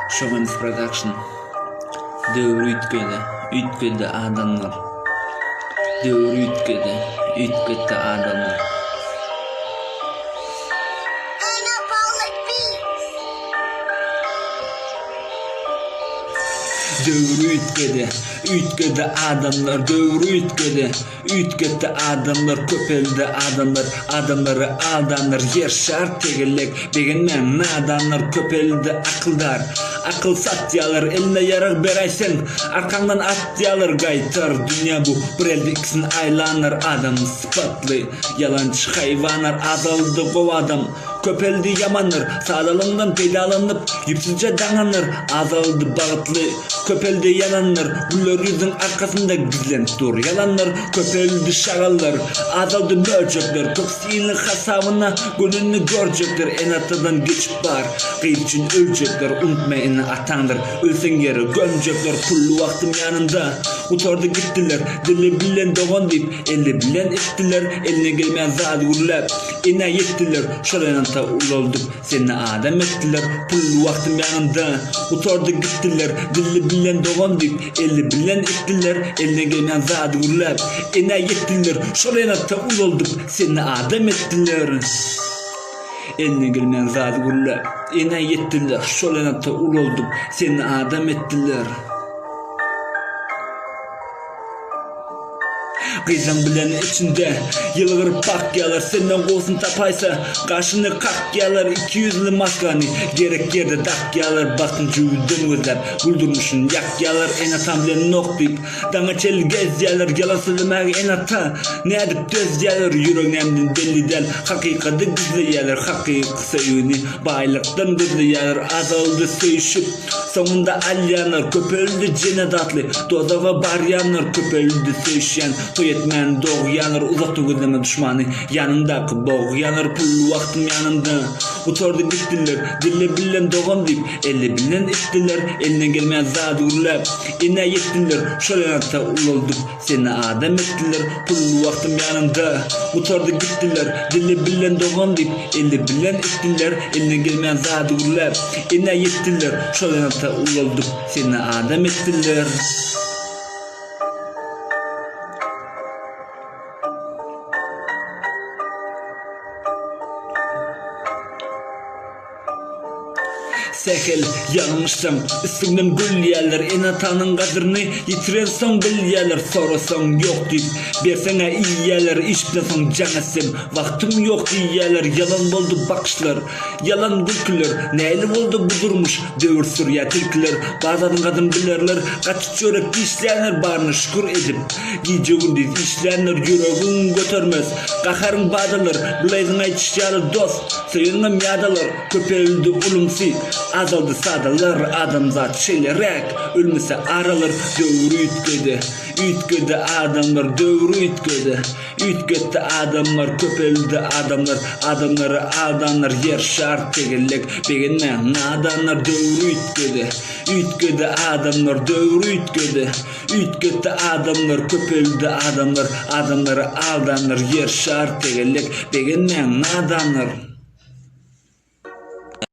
Showman's Production. Dövür ütkede adamlar. Dövür ütkede adamlar. Dövür ütkede adamlar, dövür ütkede adamlar, köpelde adamları aldanlar, yer şart tegelek, beginmen nadanlar, köpelde akıldar, akıl satyalar, eline yarar beraysen, arkandan atyalar gaytar, dünya bu, bir elde ikisini aylanır, adam sıfatlı, yalancı hayvanlar, azaldı kov adam, köpeldi yamanır, sağdalından peydalanıp, yüpsüzce dananır, azaldı bağıtlı, köpelde yananlar, güller yüzün arkasında gizlenip dur, yalanlar, köpeldi şagallar, azaldı mörcekler, toksiyinin hasabına gönlünü görecekler, en atadan geçip var, kıyır için ölecekler, unutmayın atanlar, ölsen yere gömecekler, kullu vaktim yanında, utordu gittiler, dili bilen doğan deyip, eli bilen ettiler, eline gelmeyen zat gürler, ina yettiler, şöyle ul olduk, seni adam ettiler, kullu vaktim yanında, utordu gittiler, dili bilen doğan deyip, eli bilen ettiler, eline gelmeyen zat gürler, ina yettiler, şöyle ul olduk, seni adam ettiler. Eline gelmeyen zat gürler, ina yettiler, şöyle ul olduk, seni adam ettiler. Kıyzan bilen içinde yılgır pak yalar, senden olsun tapaysa karşını kak yalar, 200'lü maskani gerek yerde dak yalar, bakın cüvüdün gözler güldürmüşün yak yalar, en atam bilen nok deyip dana çel gez yalar, yalan söylemek en ata ne edip töz yalar, yüreğimden belli del hakikati gizli yalar, hakikı sayını baylıktan gizli yalar, azaldı söyüşüp sonunda al yanar, köpöldü cennet atlı dozağa bar yanar, köpöldü söyüşen etmen doğu yanar, uzakta gözleme düşmanı yanındaki boğ yanar, pullu vaktim yanında, utordu gittiler, dille bilen doğan deyip, eli bilen ettiler, eline gelmeyen zat urlap, ina yettiler, şöyle ata ul olduk, seni adam ettiler, pullu vaktim yanında, utordu gittiler, dille bilen doğan deyip, eli bilen ettiler, eline gelmeyen zat urlap, ina yettiler, şöyle ata ul olduk, seni adam ettiler. Sehel yanmışsam üstünden gül yerler, en atanın kadrini yitiren son bil yerler, sorasan yok deyip bersene iyi yerler, işbiden canasem vaktim yok iyi yerler, yalan oldu bakışlar, yalan gülküler, neyli oldu bu durmuş dövür sürya tilkiler, bazıların kadın bilerler, kaç çörek işleyenler barını şükür edip, giyeceğin diz işleyenler yüreğin götürmez, kakarın bağdalar, bileydin ayçışyalı dost, seyenine miyadalar, köpeldi ulumsi, azaldı sadalar, adamzat şeylerek, ölmese aralar, dövür ütkede adamlar, dövür ütkede adamlar, köpelde adamlar, adamları aldanlar, yer şart tegelek, beginmen nadanlar, dövür ütkede adamlar, dövür ütkede adamlar, köpelde adamlar, adamları aldanlar, yer şart tegelek, beginmen nadanlar.